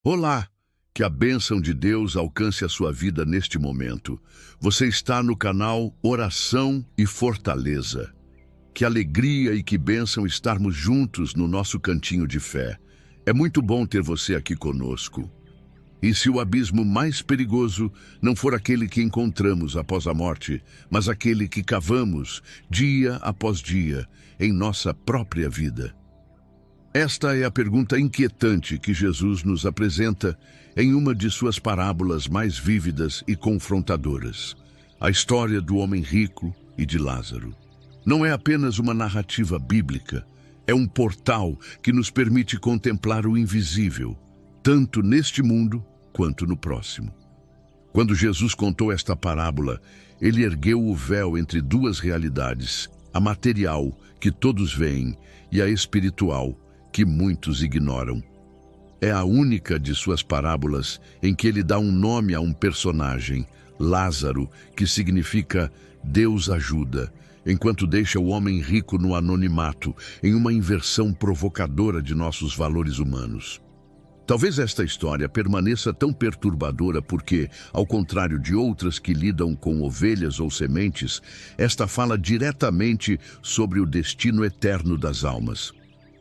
Olá, que a bênção de Deus alcance a sua vida neste momento. Você está no canal Oração e Fortaleza. Que alegria e que bênção estarmos juntos no nosso cantinho de fé. É muito bom ter você aqui conosco. E se o abismo mais perigoso não for aquele que encontramos após a morte, mas aquele que cavamos dia após dia em nossa própria vida? Esta é a pergunta inquietante que Jesus nos apresenta em uma de suas parábolas mais vívidas e confrontadoras, a história do homem rico e de Lázaro. Não é apenas uma narrativa bíblica, é um portal que nos permite contemplar o invisível, tanto neste mundo quanto no próximo. Quando Jesus contou esta parábola, ele ergueu o véu entre duas realidades, a material, que todos veem, e a espiritual, que muitos ignoram. É a única de suas parábolas em que ele dá um nome a um personagem, Lázaro, que significa Deus ajuda, enquanto deixa o homem rico no anonimato, em uma inversão provocadora de nossos valores humanos. Talvez esta história permaneça tão perturbadora porque, ao contrário de outras que lidam com ovelhas ou sementes, esta fala diretamente sobre o destino eterno das almas.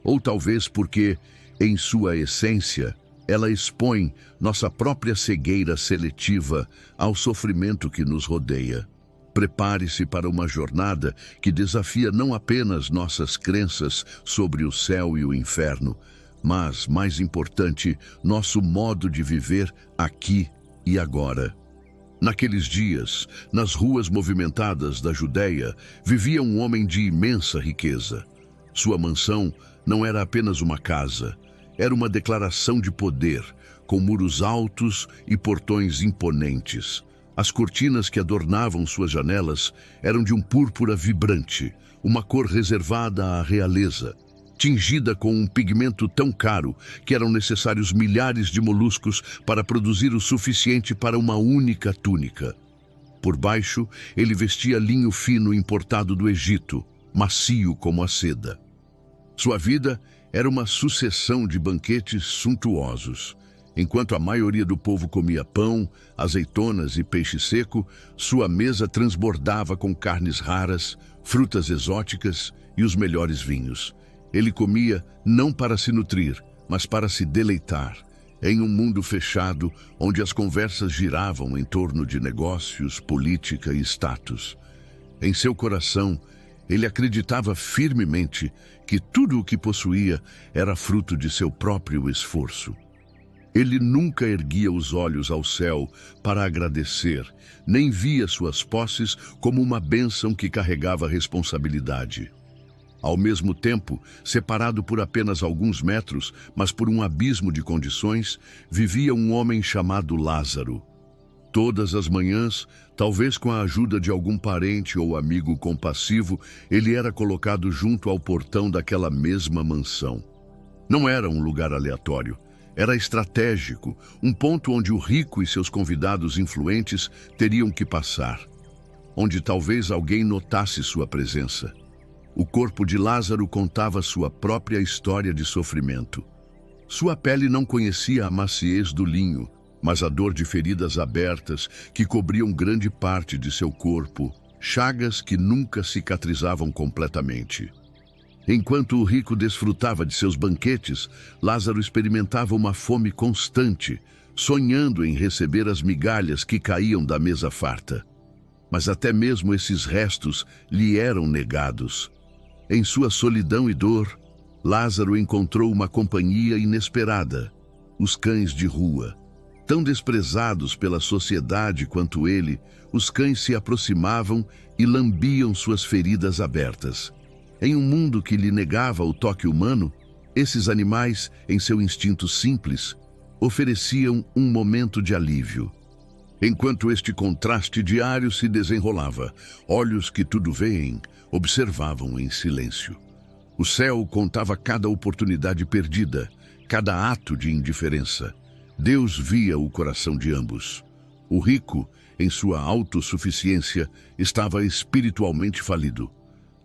Ou talvez porque, em sua essência, ela expõe nossa própria cegueira seletiva ao sofrimento que nos rodeia. Prepare-se para uma jornada que desafia não apenas nossas crenças sobre o céu e o inferno, mas, mais importante, nosso modo de viver aqui e agora. Naqueles dias, nas ruas movimentadas da Judéia, vivia um homem de imensa riqueza. Sua mansão não era apenas uma casa, era uma declaração de poder, com muros altos e portões imponentes. As cortinas que adornavam suas janelas eram de um púrpura vibrante, uma cor reservada à realeza, tingida com um pigmento tão caro que eram necessários milhares de moluscos para produzir o suficiente para uma única túnica. Por baixo, ele vestia linho fino importado do Egito, macio como a seda. Sua vida era uma sucessão de banquetes suntuosos. Enquanto a maioria do povo comia pão, azeitonas e peixe seco, sua mesa transbordava com carnes raras, frutas exóticas e os melhores vinhos. Ele comia não para se nutrir, mas para se deleitar, em um mundo fechado onde as conversas giravam em torno de negócios, política e status. Em seu coração, ele acreditava firmemente que tudo o que possuía era fruto de seu próprio esforço. Ele nunca erguia os olhos ao céu para agradecer, nem via suas posses como uma bênção que carregava responsabilidade. Ao mesmo tempo, separado por apenas alguns metros, mas por um abismo de condições, vivia um homem chamado Lázaro. Todas as manhãs, talvez com a ajuda de algum parente ou amigo compassivo, ele era colocado junto ao portão daquela mesma mansão. Não era um lugar aleatório, era estratégico, um ponto onde o rico e seus convidados influentes teriam que passar, onde talvez alguém notasse sua presença. O corpo de Lázaro contava sua própria história de sofrimento. Sua pele não conhecia a maciez do linho, mas a dor de feridas abertas que cobriam grande parte de seu corpo, chagas que nunca cicatrizavam completamente. Enquanto o rico desfrutava de seus banquetes, Lázaro experimentava uma fome constante, sonhando em receber as migalhas que caíam da mesa farta. Mas até mesmo esses restos lhe eram negados. Em sua solidão e dor, Lázaro encontrou uma companhia inesperada: os cães de rua. Tão desprezados pela sociedade quanto ele, os cães se aproximavam e lambiam suas feridas abertas. Em um mundo que lhe negava o toque humano, esses animais, em seu instinto simples, ofereciam um momento de alívio. Enquanto este contraste diário se desenrolava, olhos que tudo veem observavam em silêncio. O céu contava cada oportunidade perdida, cada ato de indiferença. Deus via o coração de ambos. O rico, em sua autossuficiência, estava espiritualmente falido.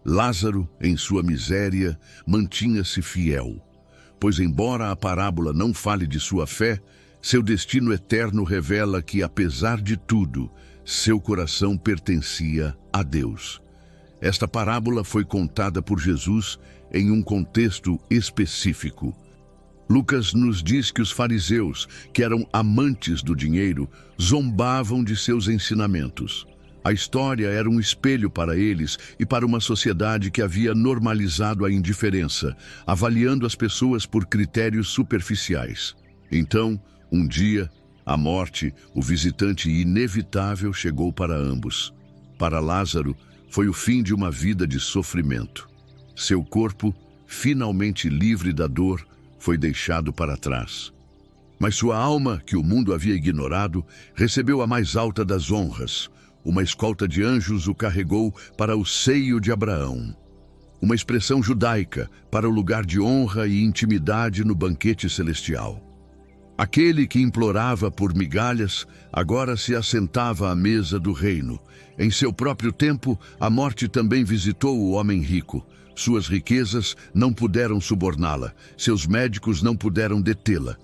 Lázaro, em sua miséria, mantinha-se fiel, pois embora a parábola não fale de sua fé, Seu destino eterno revela que, apesar de tudo, seu coração pertencia a Deus. Esta parábola foi contada por Jesus em um contexto específico. Lucas nos diz que os fariseus, que eram amantes do dinheiro, zombavam de seus ensinamentos. A história era um espelho para eles e para uma sociedade que havia normalizado a indiferença, avaliando as pessoas por critérios superficiais. Então, um dia, a morte, o visitante inevitável, chegou para ambos. Para Lázaro, foi o fim de uma vida de sofrimento. Seu corpo, finalmente livre da dor, foi deixado para trás. Mas sua alma, que o mundo havia ignorado, recebeu a mais alta das honras. Uma escolta de anjos o carregou para o seio de Abraão. Uma expressão judaica para o lugar de honra e intimidade no banquete celestial. Aquele que implorava por migalhas, agora se assentava à mesa do reino. Em seu próprio tempo, a morte também visitou o homem rico. Suas riquezas não puderam suborná-la, seus médicos não puderam detê-la.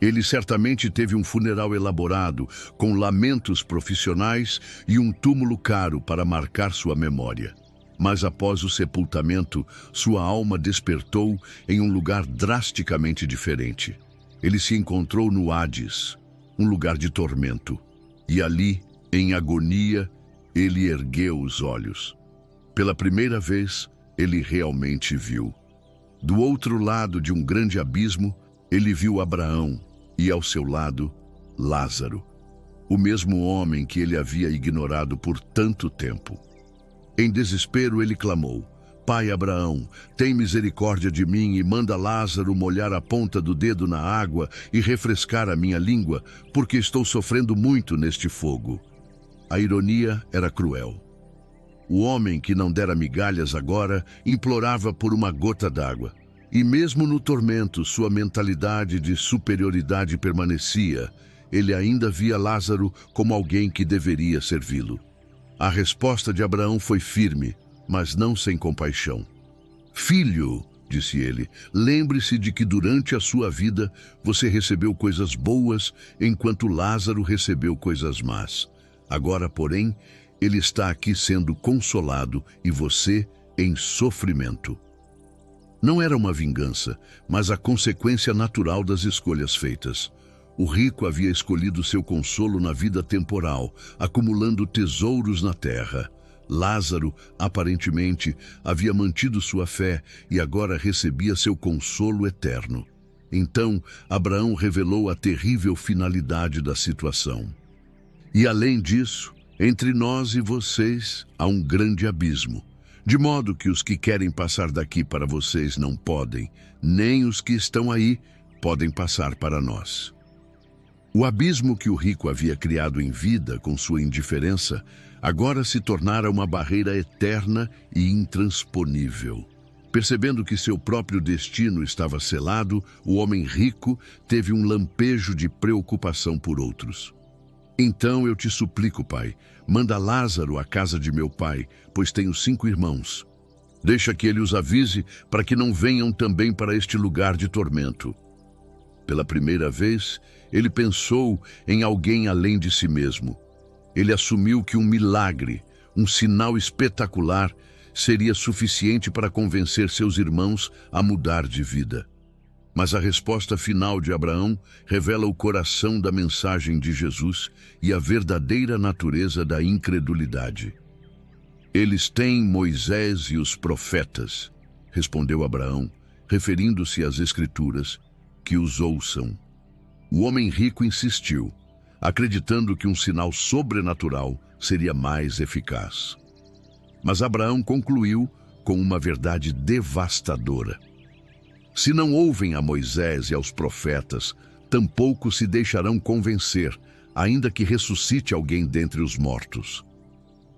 Ele certamente teve um funeral elaborado, com lamentos profissionais e um túmulo caro para marcar sua memória. Mas após o sepultamento, sua alma despertou em um lugar drasticamente diferente. Ele se encontrou no Hades, um lugar de tormento. E ali, em agonia, ele ergueu os olhos. Pela primeira vez, ele realmente viu. Do outro lado de um grande abismo, ele viu Abraão e, ao seu lado, Lázaro, o mesmo homem que ele havia ignorado por tanto tempo. Em desespero, ele clamou: Pai Abraão, tem misericórdia de mim e manda Lázaro molhar a ponta do dedo na água e refrescar a minha língua, porque estou sofrendo muito neste fogo. A ironia era cruel. O homem que não dera migalhas agora implorava por uma gota d'água. E mesmo no tormento, sua mentalidade de superioridade permanecia. Ele ainda via Lázaro como alguém que deveria servi-lo. A resposta de Abraão foi firme, mas não sem compaixão. Filho, disse ele, lembre-se de que durante a sua vida você recebeu coisas boas, enquanto Lázaro recebeu coisas más. Agora, porém, ele está aqui sendo consolado e você em sofrimento. Não era uma vingança, mas a consequência natural das escolhas feitas. O rico havia escolhido seu consolo na vida temporal, acumulando tesouros na terra. Lázaro, aparentemente, havia mantido sua fé e agora recebia seu consolo eterno. Então, Abraão revelou a terrível finalidade da situação. E além disso, entre nós e vocês há um grande abismo, de modo que os que querem passar daqui para vocês não podem, nem os que estão aí podem passar para nós. O abismo que o rico havia criado em vida com sua indiferença agora se tornara uma barreira eterna e intransponível. Percebendo que seu próprio destino estava selado, o homem rico teve um lampejo de preocupação por outros. Então eu te suplico, pai, manda Lázaro à casa de meu pai, pois tenho 5 irmãos. Deixa que ele os avise para que não venham também para este lugar de tormento. Pela primeira vez, ele pensou em alguém além de si mesmo. Ele assumiu que um milagre, um sinal espetacular, seria suficiente para convencer seus irmãos a mudar de vida. Mas a resposta final de Abraão revela o coração da mensagem de Jesus e a verdadeira natureza da incredulidade. Eles têm Moisés e os profetas, respondeu Abraão, referindo-se às Escrituras, que os ouçam. O homem rico insistiu, acreditando que um sinal sobrenatural seria mais eficaz. Mas Abraão concluiu com uma verdade devastadora. Se não ouvem a Moisés e aos profetas, tampouco se deixarão convencer, ainda que ressuscite alguém dentre os mortos.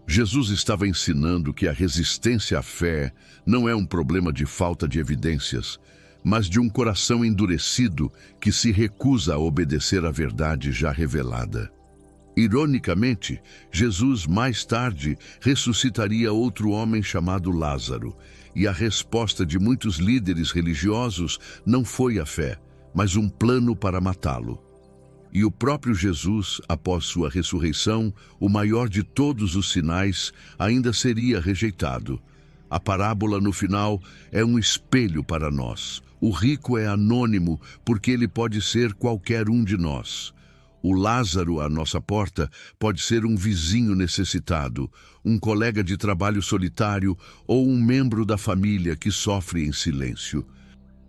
Jesus estava ensinando que a resistência à fé não é um problema de falta de evidências, mas de um coração endurecido que se recusa a obedecer à verdade já revelada. Ironicamente, Jesus mais tarde ressuscitaria outro homem chamado Lázaro, e a resposta de muitos líderes religiosos não foi a fé, mas um plano para matá-lo. E o próprio Jesus, após sua ressurreição, o maior de todos os sinais, ainda seria rejeitado. A parábola, no final, é um espelho para nós. O rico é anônimo porque ele pode ser qualquer um de nós. O Lázaro à nossa porta pode ser um vizinho necessitado, um colega de trabalho solitário ou um membro da família que sofre em silêncio.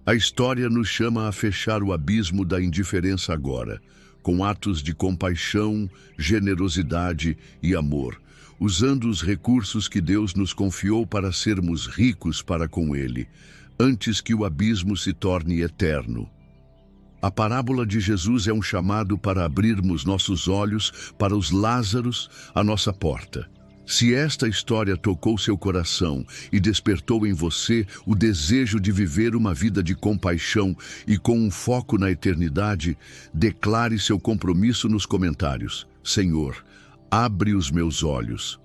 A história nos chama a fechar o abismo da indiferença agora, com atos de compaixão, generosidade e amor, usando os recursos que Deus nos confiou para sermos ricos para com Ele, antes que o abismo se torne eterno. A parábola de Jesus é um chamado para abrirmos nossos olhos para os Lázaros à nossa porta. Se esta história tocou seu coração e despertou em você o desejo de viver uma vida de compaixão e com um foco na eternidade, declare seu compromisso nos comentários. Senhor, abre os meus olhos.